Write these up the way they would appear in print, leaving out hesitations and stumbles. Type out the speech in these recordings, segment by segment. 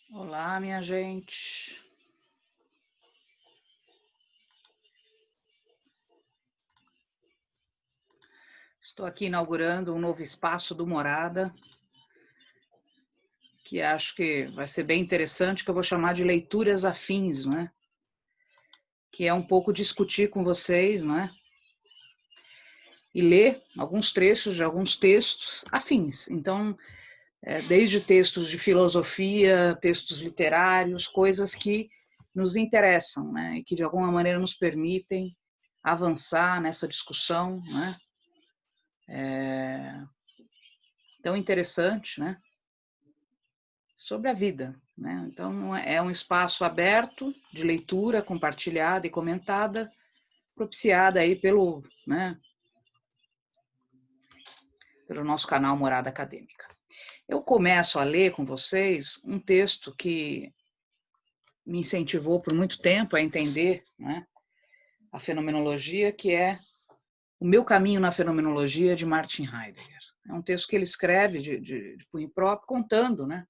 Olá, minha gente. Estou aqui inaugurando um novo espaço do Morada, que acho que vai ser bem interessante, que eu vou chamar de leituras afins, né? Que é um pouco discutir com vocês, né? E ler alguns trechos de alguns textos afins. Então, desde textos de filosofia, textos literários, coisas que nos interessam, né? E que de alguma maneira nos permitem avançar nessa discussão, né? Tão interessante, né? Sobre a vida, né? Então é um espaço aberto de leitura compartilhada e comentada, propiciada aí pelo, né, pelo nosso canal Morada Acadêmica. Eu começo a ler com vocês um texto que me incentivou por muito tempo a entender, né, a fenomenologia, que é O Meu Caminho na Fenomenologia, de Martin Heidegger. É um texto que ele escreve de punho próprio, contando, né,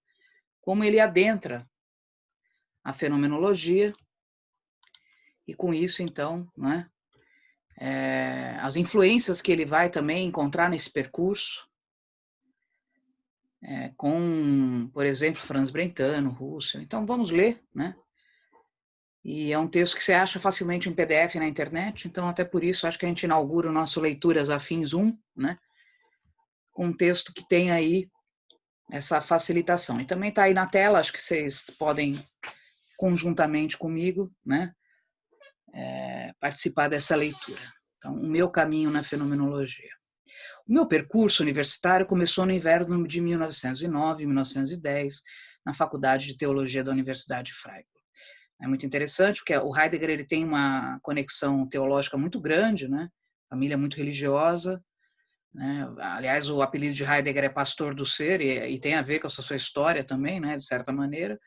como ele adentra a fenomenologia e com isso, então, né, as influências que ele vai também encontrar nesse percurso, com, por exemplo, Franz Brentano, Russell. Então, vamos ler, né? E é um texto que você acha facilmente em PDF na internet, então até por isso acho que a gente inaugura o nosso Leituras Afins 1, né? Com um texto que tem aí essa facilitação. E também está aí na tela, acho que vocês podem, conjuntamente comigo, né? Participar dessa leitura. Então, o meu caminho na fenomenologia. O meu percurso universitário começou no inverno de 1909, 1910, na Faculdade de Teologia da Universidade de Freiburg. É muito interessante, porque o Heidegger ele tem uma conexão teológica muito grande, né? Família muito religiosa, né? Aliás, o apelido de Heidegger é pastor do ser, e tem a ver com essa sua história também, né? De certa maneira.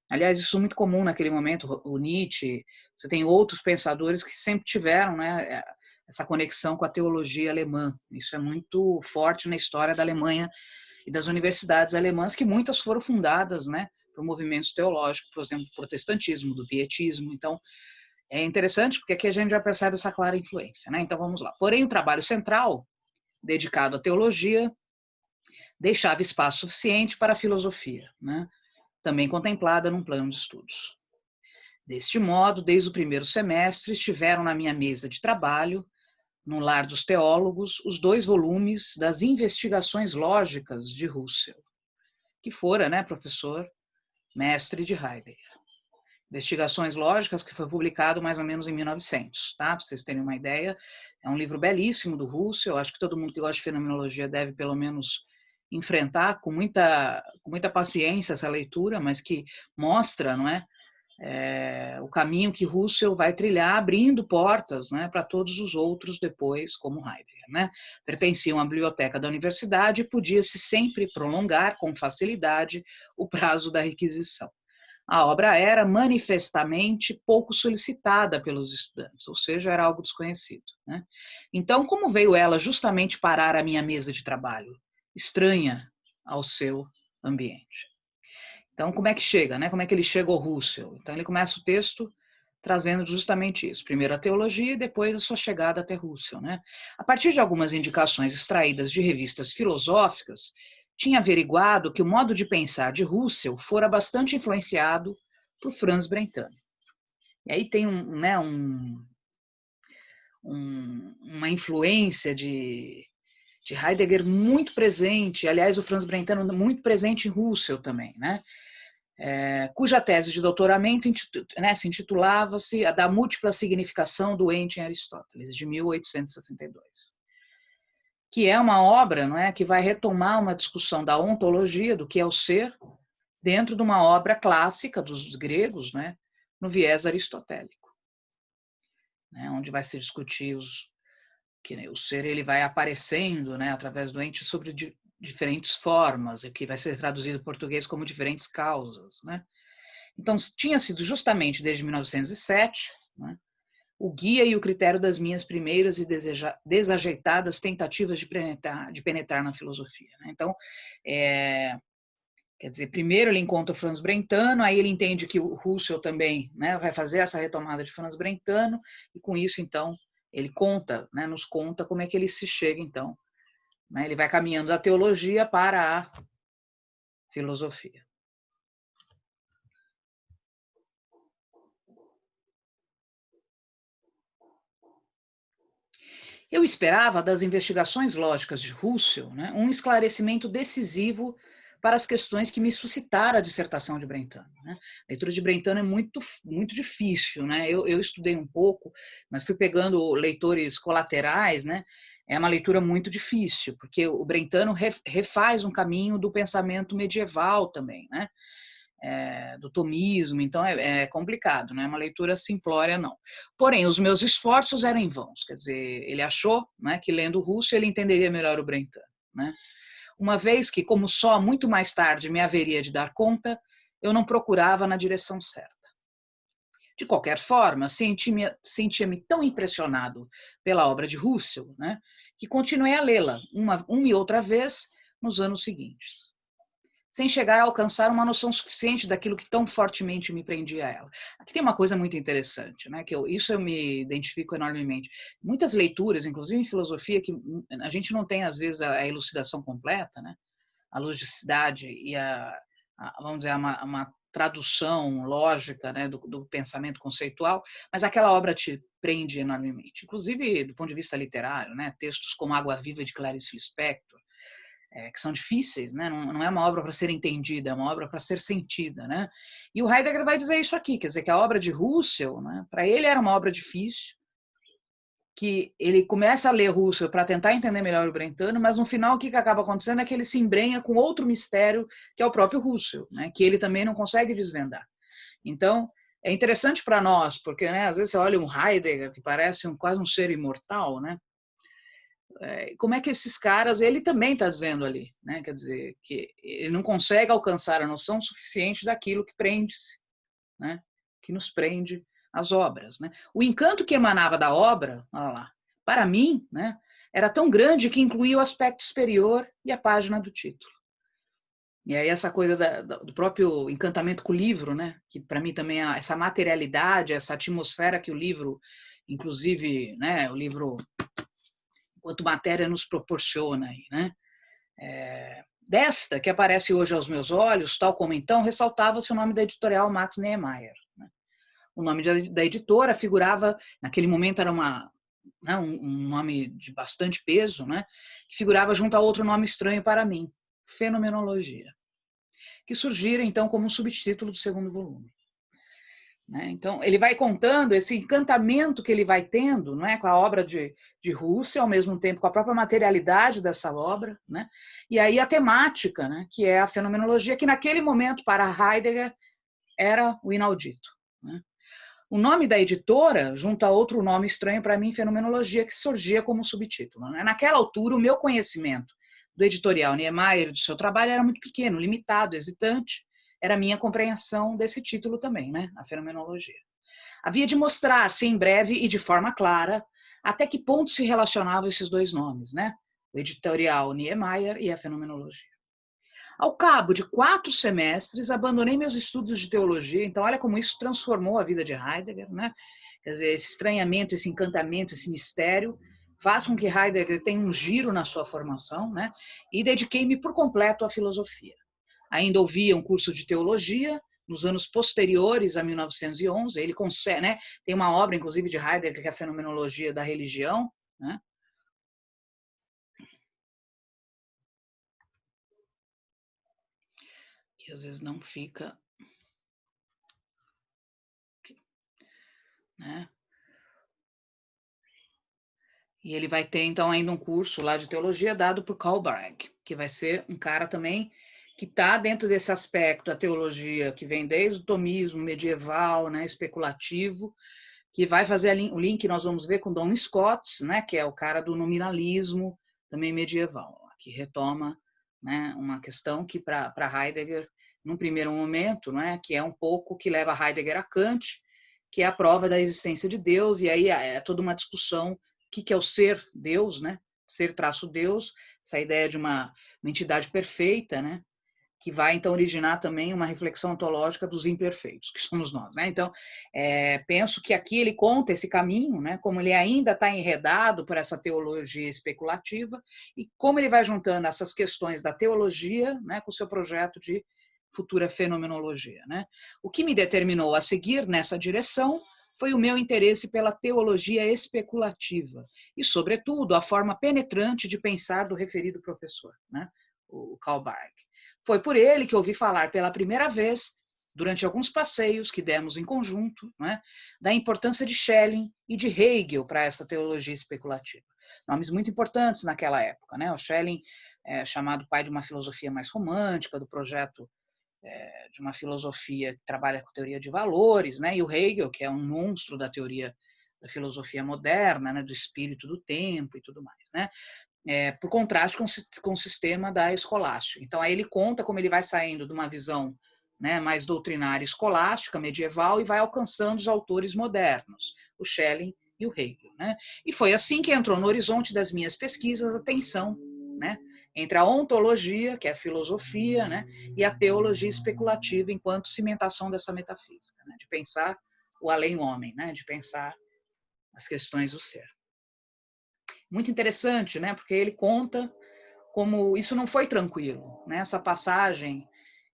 Aliás, isso é muito comum naquele momento, o Nietzsche, você tem outros pensadores que sempre tiveram, né, essa conexão com a teologia alemã. Isso é muito forte na história da Alemanha e das universidades alemãs, que muitas foram fundadas, né, por movimentos teológicos, por exemplo, do protestantismo, do pietismo. Então, é interessante porque aqui a gente já percebe essa clara influência, né? Então, vamos lá. Porém, o trabalho central, dedicado à teologia, deixava espaço suficiente para a filosofia, né? Também contemplada num plano de estudos. Deste modo, desde o primeiro semestre, estiveram na minha mesa de trabalho, no Lar dos Teólogos, os 2 volumes das Investigações Lógicas de Russell, que fora, né, professor, mestre de Heidegger. Investigações Lógicas, que foi publicado mais ou menos em 1900, tá? Para vocês terem uma ideia. É um livro belíssimo do Russell, acho que todo mundo que gosta de fenomenologia deve, pelo menos, enfrentar com muita paciência essa leitura, mas que mostra, não é, o caminho que Russell vai trilhar, abrindo portas, né, para todos os outros depois, como Heidegger, né? Pertenciam à biblioteca da universidade e podia-se sempre prolongar com facilidade o prazo da requisição. A obra era manifestamente pouco solicitada pelos estudantes, ou seja, era algo desconhecido, né? Então, como veio ela justamente parar à minha mesa de trabalho? Estranha ao seu ambiente. Então, como é que chega, né? Como é que ele chega ao Russell? Então, ele começa o texto trazendo justamente isso. Primeiro a teologia e depois a sua chegada até Russell, né? A partir de algumas indicações extraídas de revistas filosóficas, tinha averiguado que o modo de pensar de Russell fora bastante influenciado por Franz Brentano. E aí tem uma influência de Heidegger muito presente, aliás, o Franz Brentano muito presente em Russell também, né? Cuja tese de doutoramento, né, se intitulava-se A da Múltipla Significação do Ente em Aristóteles, de 1862, que é uma obra, não é, que vai retomar uma discussão da ontologia, do que é o ser, dentro de uma obra clássica dos gregos, né, no viés aristotélico, né, onde vai se discutir que, né, o ser ele vai aparecendo, né, através do ente sobre diferentes formas, e que vai ser traduzido em português como diferentes causas, né? Então, tinha sido justamente desde 1907, né, o guia e o critério das minhas primeiras e desajeitadas tentativas de penetrar na filosofia, né? Então, Quer dizer, primeiro ele encontra o Franz Brentano, aí ele entende que o Husserl também, né, vai fazer essa retomada de Franz Brentano, e com isso, então, ele conta, né, nos conta como é que ele se chega, então, né, ele vai caminhando da teologia para a filosofia. Eu esperava das investigações lógicas de Husserl, né, um esclarecimento decisivo para as questões que me suscitaram a dissertação de Brentano. Né? A leitura de Brentano é muito difícil. Né? Eu estudei um pouco, mas fui pegando leitores colaterais. Né? É uma leitura muito difícil, porque o Brentano refaz um caminho do pensamento medieval também, né? Do tomismo, então é complicado, não é uma leitura simplória, não. Porém, os meus esforços eram em vãos, quer dizer, ele achou, né, que lendo Husserl ele entenderia melhor o Brentano, né? Uma vez que, como só muito mais tarde me haveria de dar conta, eu não procurava na direção certa. De qualquer forma, sentia-me tão impressionado pela obra de Husserl, né, que continuei a lê-la uma e outra vez nos anos seguintes, sem chegar a alcançar uma noção suficiente daquilo que tão fortemente me prendia a ela. Aqui tem uma coisa muito interessante, né, que isso eu me identifico enormemente. Muitas leituras, inclusive em filosofia, que a gente não tem, às vezes, a elucidação completa, né, a logicidade e vamos dizer, uma tradução lógica, né, do pensamento conceitual, mas aquela obra te prende enormemente. Inclusive, do ponto de vista literário, né, textos como Água Viva, de Clarice Lispector, que são difíceis, né? Não é uma obra para ser entendida, é uma obra para ser sentida, né? E o Heidegger vai dizer isso aqui, quer dizer que a obra de Husserl, né, para ele era uma obra difícil, que ele começa a ler Husserl para tentar entender melhor o Brentano, mas no final o que acaba acontecendo é que ele se embrenha com outro mistério, que é o próprio Husserl, né, que ele também não consegue desvendar. Então, é interessante para nós, porque, né, às vezes você olha um Heidegger, que parece quase um ser imortal, né? Como é que esses caras, ele também está dizendo ali, né? Quer dizer, que ele não consegue alcançar a noção suficiente daquilo que prende-se, né? Que nos prende às obras, né? O encanto que emanava da obra, olha lá, para mim, né, era tão grande que incluía o aspecto superior e a página do título. E aí essa coisa do próprio encantamento com o livro, né, que para mim também é essa materialidade, essa atmosfera que o livro, inclusive, né, o livro quanto matéria nos proporciona aí, né? Desta, que aparece hoje aos meus olhos, tal como então, ressaltava-se o nome da editorial Max Niemeyer. Né? O nome da editora figurava, naquele momento era um nome de bastante peso, né? Que figurava junto a outro nome estranho para mim, Fenomenologia, que surgira então como um subtítulo do segundo volume. Então, ele vai contando esse encantamento que ele vai tendo, não é, com a obra de Husserl, ao mesmo tempo com a própria materialidade dessa obra, né? E aí a temática, né, que é a fenomenologia, que naquele momento, para Heidegger, era o inaudito. Né? O nome da editora, junto a outro nome estranho para mim, Fenomenologia, que surgia como subtítulo. Né? Naquela altura, o meu conhecimento do editorial Niemeyer e do seu trabalho era muito pequeno, limitado, hesitante, era a minha compreensão desse título também, né? A fenomenologia. Havia de mostrar-se em breve e de forma clara até que ponto se relacionavam esses dois nomes, né? O editorial Niemeyer e a fenomenologia. Ao cabo de 4 semestres, abandonei meus estudos de teologia, então olha como isso transformou a vida de Heidegger, né? Quer dizer, esse estranhamento, esse encantamento, esse mistério, faz com que Heidegger tenha um giro na sua formação, né? E dediquei-me por completo à filosofia. Ainda ouvia um curso de teologia, nos anos posteriores a 1911, ele consegue, né, tem uma obra, inclusive, de Heidegger, que é a Fenomenologia da Religião, né, que às vezes não fica, né, e ele vai ter, então, ainda um curso lá de teologia dado por Karl Barth, que vai ser um cara também que está dentro desse aspecto, a teologia que vem desde o tomismo medieval, né, especulativo, que vai fazer o link, nós vamos ver, com Duns Scotus, né, que é o cara do nominalismo, também medieval, que retoma, né, uma questão que para Heidegger, num primeiro momento, né, que é um pouco que leva Heidegger a Kant, que é a prova da existência de Deus, e aí é toda uma discussão, o que é o ser Deus, né, ser traço Deus, essa ideia de uma entidade perfeita, né, que vai, então, originar também uma reflexão ontológica dos imperfeitos, que somos nós, né? Então, penso que aqui ele conta esse caminho, né? Como ele ainda está enredado por essa teologia especulativa e como ele vai juntando essas questões da teologia, né, com o seu projeto de futura fenomenologia, né? O que me determinou a seguir nessa direção foi o meu interesse pela teologia especulativa e, sobretudo, a forma penetrante de pensar do referido professor, né? O Karl Barth. Foi por ele que ouvi falar pela primeira vez, durante alguns passeios que demos em conjunto, né, da importância de Schelling e de Hegel para essa teologia especulativa. Nomes muito importantes naquela época, né? O Schelling é chamado pai de uma filosofia mais romântica, do projeto de uma filosofia que trabalha com teoria de valores, né? E o Hegel, que é um monstro da teoria da filosofia moderna, né? Do espírito do tempo e tudo mais, né? Por contraste com o sistema da escolástica. Então, aí ele conta como ele vai saindo de uma visão, né, mais doutrinária escolástica, medieval, e vai alcançando os autores modernos, o Schelling e o Hegel, né? E foi assim que entrou no horizonte das minhas pesquisas a tensão, né, entre a ontologia, que é a filosofia, né, e a teologia especulativa enquanto cimentação dessa metafísica, né, de pensar o além-homem, né, de pensar as questões do ser. Muito interessante, né? Porque ele conta como isso não foi tranquilo, né? Essa passagem,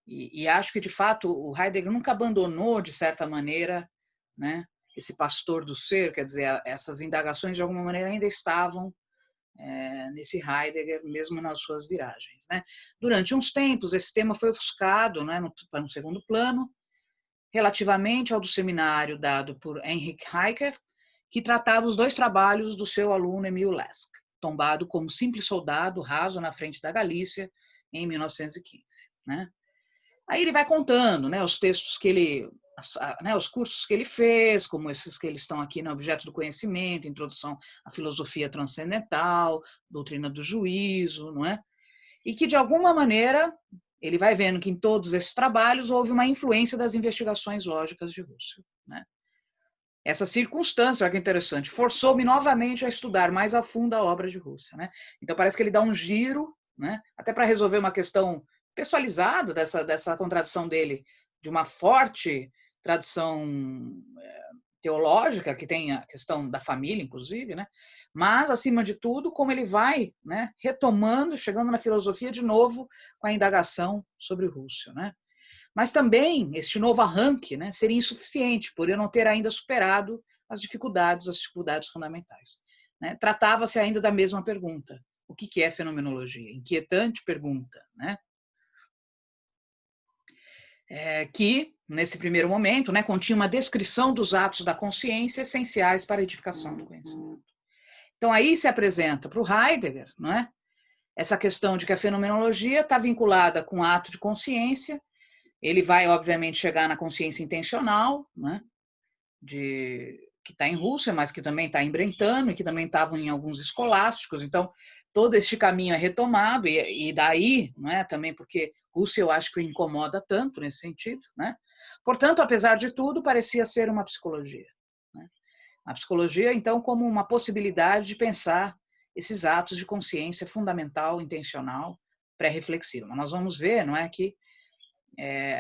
e acho que de fato o Heidegger nunca abandonou de certa maneira, né? Esse pastor do ser, quer dizer, essas indagações de alguma maneira ainda estavam nesse Heidegger, mesmo nas suas viragens, né? Durante uns tempos esse tema foi ofuscado, né? Para um segundo plano, relativamente ao do seminário dado por Heinrich Heidegger, que tratava os dois trabalhos do seu aluno Emil Lesk, tombado como simples soldado raso na frente da Galícia em 1915. Né? Aí ele vai contando, né, os textos que ele, né, os cursos que ele fez, como esses que eles estão aqui no Objeto do Conhecimento, Introdução à Filosofia Transcendental, Doutrina do Juízo, não é? E que, de alguma maneira, ele vai vendo que em todos esses trabalhos houve uma influência das investigações lógicas de Husserl. Né? Essa circunstância, olha que interessante, forçou-me novamente a estudar mais a fundo a obra de Husserl. Né? Então parece que ele dá um giro, né? Até para resolver uma questão pessoalizada dessa contradição dele, de uma forte tradição teológica, que tem a questão da família, inclusive, né? Mas, acima de tudo, como ele vai, né, retomando, chegando na filosofia de novo, com a indagação sobre Husserl. Né? Mas também este novo arranque, né, seria insuficiente, por eu não ter ainda superado as dificuldades fundamentais. Né? Tratava-se ainda da mesma pergunta. O que é fenomenologia? Inquietante pergunta. Né? Que, nesse primeiro momento, né, continha uma descrição dos atos da consciência essenciais para a edificação do conhecimento. Então, aí se apresenta para o Heidegger, não é? Essa questão de que a fenomenologia está vinculada com o ato de consciência. Ele vai, obviamente, chegar na consciência intencional, né, que está em Husserl, mas que também está em Brentano e que também estavam em alguns escolásticos. Então, todo este caminho é retomado, e daí, né, também porque Husserl eu acho que o incomoda tanto nesse sentido. Né? Portanto, apesar de tudo, parecia ser uma psicologia. Né? A psicologia, então, como uma possibilidade de pensar esses atos de consciência fundamental, intencional, pré-reflexiva. Mas nós vamos ver, não é, que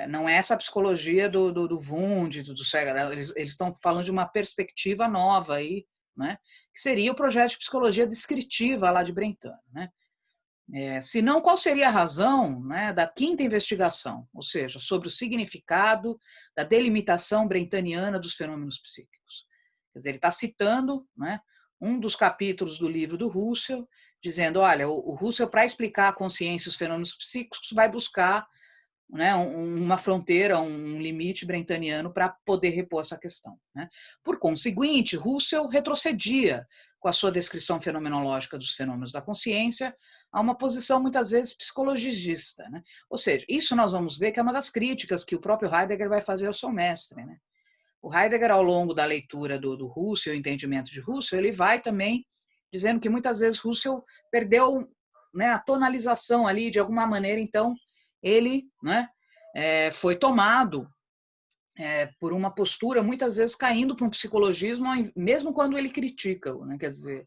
não é essa psicologia do Wundt, do Segal, eles estão falando de uma perspectiva nova aí, né, que seria o projeto de psicologia descritiva lá de Brentano. Né? Se não, qual seria a razão, né, da quinta investigação, ou seja, sobre o significado da delimitação brentaniana dos fenômenos psíquicos? Quer dizer, ele está citando, né, um dos capítulos do livro do Husserl, dizendo, olha, o Husserl, para explicar a consciência e os fenômenos psíquicos, vai buscar, né, uma fronteira, um limite brentaniano para poder repor essa questão. Né? Por conseguinte, Husserl retrocedia com a sua descrição fenomenológica dos fenômenos da consciência a uma posição muitas vezes psicologista. Né? Ou seja, isso nós vamos ver que é uma das críticas que o próprio Heidegger vai fazer ao seu mestre. Né? O Heidegger, ao longo da leitura do Husserl, o entendimento de Husserl, ele vai também dizendo que muitas vezes Husserl perdeu, né, a tonalização ali, de alguma maneira, então, ele, né, foi tomado por uma postura, muitas vezes caindo para um psicologismo, mesmo quando ele critica. Né, quer dizer,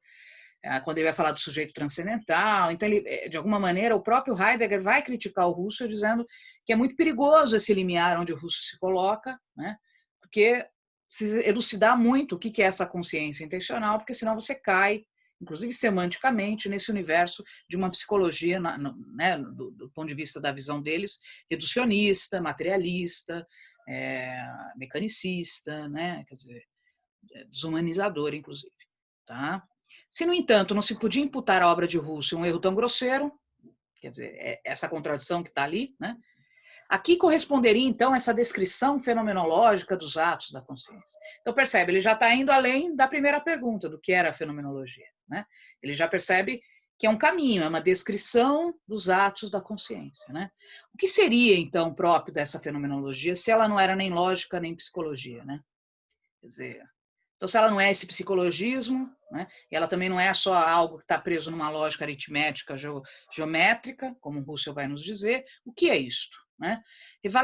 quando ele vai falar do sujeito transcendental. Então, ele, de alguma maneira, o próprio Heidegger vai criticar o Husserl dizendo que é muito perigoso esse limiar onde o Husserl se coloca, né? Porque precisa elucidar muito o que é essa consciência intencional, porque senão você cai, inclusive semanticamente, nesse universo de uma psicologia, né, do ponto de vista da visão deles, reducionista, materialista, mecanicista, né? Quer dizer, desumanizador, inclusive. Tá? Se, no entanto, não se podia imputar à obra de Husserl um erro tão grosseiro, quer dizer, essa contradição que está ali, né? Aqui corresponderia, então, essa descrição fenomenológica dos atos da consciência. Então, percebe, ele já está indo além da primeira pergunta, do que era a fenomenologia. Né? Ele já percebe que é um caminho, é uma descrição dos atos da consciência. Né? O que seria, então, próprio dessa fenomenologia, se ela não era nem lógica, nem psicologia? Né? Quer dizer, então, se ela não é esse psicologismo, né, e ela também não é só algo que está preso numa lógica aritmética, geométrica, como o Husserl vai nos dizer, o que é isto? Né?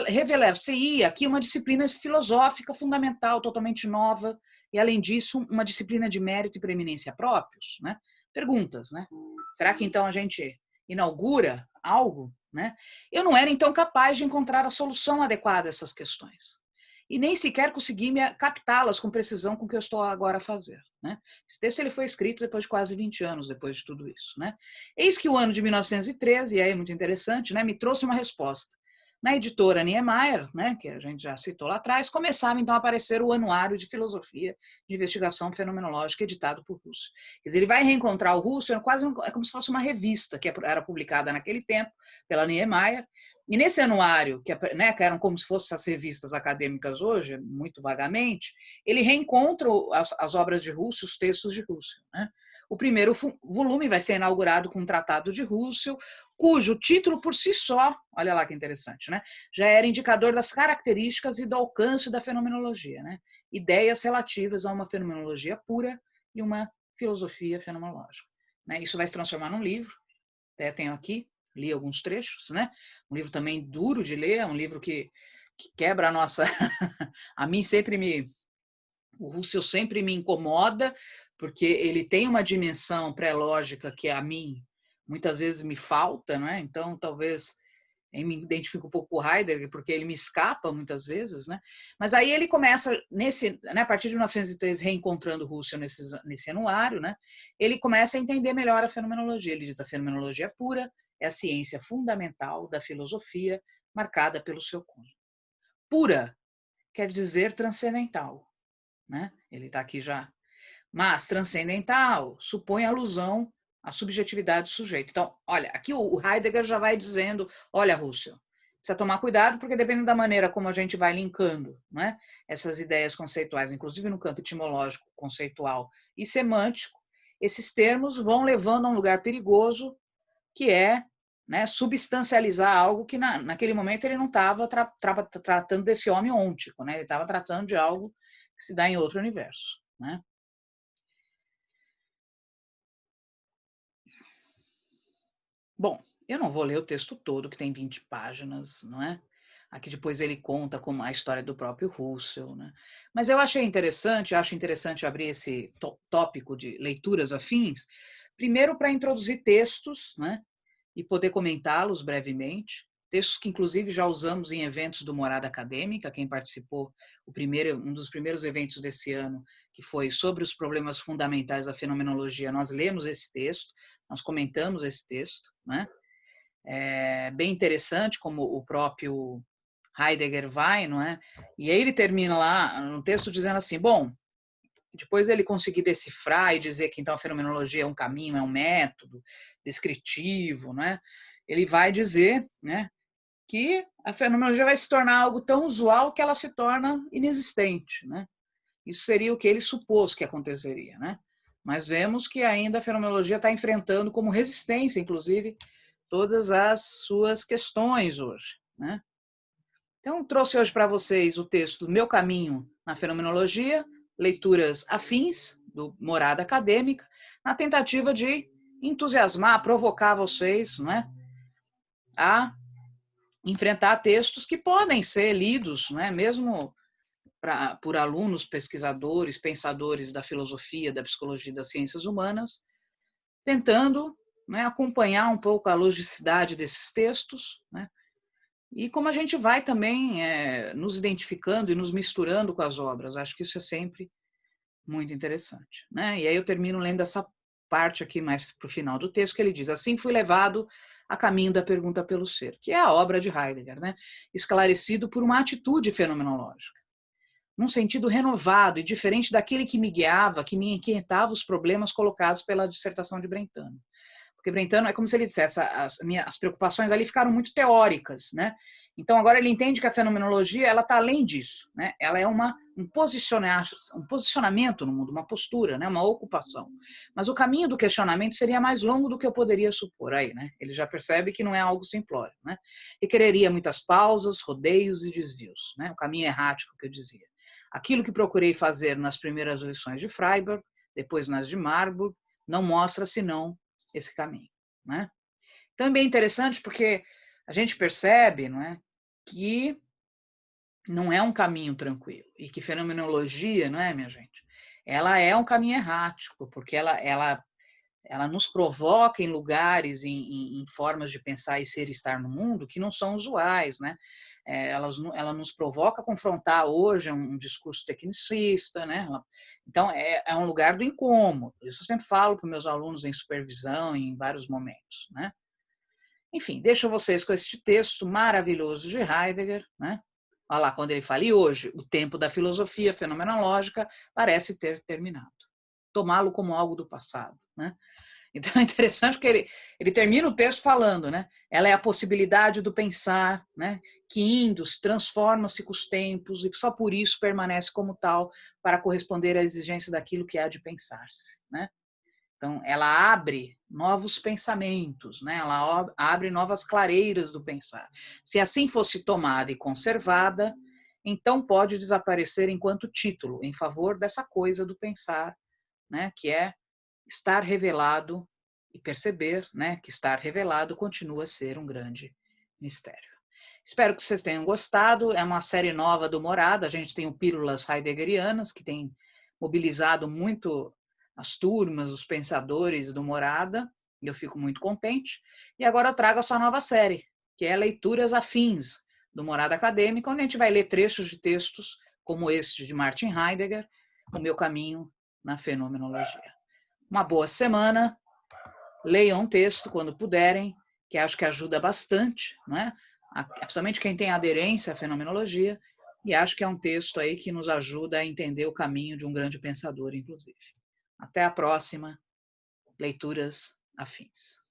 Revelar-se-ia aqui uma disciplina filosófica fundamental, totalmente nova, e, além disso, uma disciplina de mérito e preeminência próprios. Né? Perguntas, né? Será que, então, a gente inaugura algo? Né? Eu não era, então, capaz de encontrar a solução adequada a essas questões. E nem sequer consegui captá-las com precisão com o que eu estou agora a fazer. Né? Esse texto ele foi escrito depois de quase 20 anos, depois de tudo isso. Né? Eis que o ano de 1913, e aí é muito interessante, né, me trouxe uma resposta. Na editora Niemeyer, né, que a gente já citou lá atrás, começava então a aparecer o Anuário de Filosofia de Investigação Fenomenológica, editado por Husserl. Quer dizer, ele vai reencontrar o Husserl, quase é como se fosse uma revista que era publicada naquele tempo pela Niemeyer. E nesse anuário, que eram como se fossem as revistas acadêmicas hoje, muito vagamente, ele reencontra as obras de Husserl, os textos de Husserl. Né? O primeiro volume vai ser inaugurado com um tratado de Husserl, cujo título por si só, olha lá que interessante, né, já era indicador das características e do alcance da fenomenologia. Né? Ideias relativas a uma fenomenologia pura e uma filosofia fenomenológica. Né? Isso vai se transformar num livro, até tenho aqui, li alguns trechos, né? Um livro também duro de ler, um livro que quebra a nossa... a mim sempre o Husserl sempre me incomoda, porque ele tem uma dimensão pré-lógica que a mim muitas vezes me falta, não é? Então talvez eu me identifico um pouco com o Heidegger, porque ele me escapa muitas vezes, né? Mas aí ele começa, né, a partir de 1913, reencontrando Husserl nesse anuário, né? Ele começa a entender melhor a fenomenologia. Ele diz: a fenomenologia pura é a ciência fundamental da filosofia, marcada pelo seu cunho. Pura quer dizer transcendental, né? Ele está aqui já. Mas transcendental supõe alusão à subjetividade do sujeito. Então, olha, aqui o Heidegger já vai dizendo: olha, Husserl, precisa tomar cuidado, porque dependendo da maneira como a gente vai linkando, né, essas ideias conceituais, inclusive no campo etimológico, conceitual e semântico, esses termos vão levando a um lugar perigoso, que é, né, substancializar algo que naquele momento ele não estava tratando desse homem ôntico, né, ele estava tratando de algo que se dá em outro universo. Né? Bom, eu não vou ler o texto todo, que tem 20 páginas, não é? Aqui depois ele conta como a história do próprio Husserl, né? Mas eu acho interessante abrir esse tópico de leituras afins, primeiro para introduzir textos, né? E poder comentá-los brevemente, textos que inclusive já usamos em eventos do Morada Acadêmica, quem participou, um dos primeiros eventos desse ano, que foi sobre os problemas fundamentais da fenomenologia, nós lemos esse texto, nós comentamos esse texto, né? É bem interessante como o próprio Heidegger vai, não é? E aí ele termina lá no texto dizendo assim: bom, depois ele conseguir decifrar e dizer que então a fenomenologia é um caminho, é um método descritivo, né? Ele vai dizer, né, que a fenomenologia vai se tornar algo tão usual que ela se torna inexistente, né? Isso seria o que ele supôs que aconteceria, né? Mas vemos que ainda a fenomenologia está enfrentando como resistência, inclusive, todas as suas questões hoje, né? Então, trouxe hoje para vocês o texto do Meu Caminho na Fenomenologia, leituras afins do Morada Acadêmica, na tentativa de entusiasmar, provocar vocês, não é, a enfrentar textos que podem ser lidos, não é, mesmo por alunos, pesquisadores, pensadores da filosofia, da psicologia e das ciências humanas, tentando, né, acompanhar um pouco a logicidade desses textos, né, e como a gente vai também nos identificando e nos misturando com as obras. Acho que isso é sempre muito interessante, né? E aí eu termino lendo essa parte aqui mais para o final do texto, que ele diz: assim fui levado a caminho da pergunta pelo ser, que é a obra de Heidegger, né? Esclarecido por uma atitude fenomenológica, num sentido renovado e diferente daquele que me guiava, que me inquietava os problemas colocados pela dissertação de Brentano. Porque Brentano é como se ele dissesse, as preocupações ali ficaram muito teóricas, né? Então agora ele entende que a fenomenologia ela está além disso, né? Ela é um posicionamento no mundo, uma postura, né? Uma ocupação. Mas o caminho do questionamento seria mais longo do que eu poderia supor aí, né? Ele já percebe que não é algo simplório, né? Requereria muitas pausas, rodeios e desvios, né? O caminho errático que eu dizia. Aquilo que procurei fazer nas primeiras lições de Freiburg, depois nas de Marburg, não mostra senão esse caminho, né? Também é interessante porque a gente percebe, não é, que não é um caminho tranquilo e que fenomenologia, não é, minha gente? Ela é um caminho errático, porque ela nos provoca em lugares, em formas de pensar e ser e estar no mundo que não são usuais, né? Ela nos provoca a confrontar hoje um discurso tecnicista, né? Então, é um lugar do incômodo. Isso eu sempre falo para os meus alunos em supervisão, em vários momentos, né? Enfim, deixo vocês com este texto maravilhoso de Heidegger, né? Olha lá, quando ele fala, e hoje, o tempo da filosofia fenomenológica parece ter terminado. Tomá-lo como algo do passado, né? Então é interessante porque ele termina o texto falando, né? Ela é a possibilidade do pensar, né? Que indos transforma-se com os tempos e só por isso permanece como tal para corresponder à exigência daquilo que há de pensar-se, né? Então ela abre novos pensamentos, né? Ela abre novas clareiras do pensar. Se assim fosse tomada e conservada, então pode desaparecer enquanto título em favor dessa coisa do pensar, né? Que é estar revelado e perceber, né, que estar revelado continua a ser um grande mistério. Espero que vocês tenham gostado. É uma série nova do Morada. A gente tem o Pílulas Heideggerianas, que tem mobilizado muito as turmas, os pensadores do Morada, e eu fico muito contente. E agora eu trago essa nova série, que é Leituras Afins, do Morada Acadêmico, onde a gente vai ler trechos de textos como este de Martin Heidegger, O Meu Caminho na Fenomenologia. Uma boa semana, leiam um texto quando puderem, que acho que ajuda bastante, não é? Principalmente quem tem aderência à fenomenologia, e acho que é um texto aí que nos ajuda a entender o caminho de um grande pensador, inclusive. Até a próxima, Leituras Afins.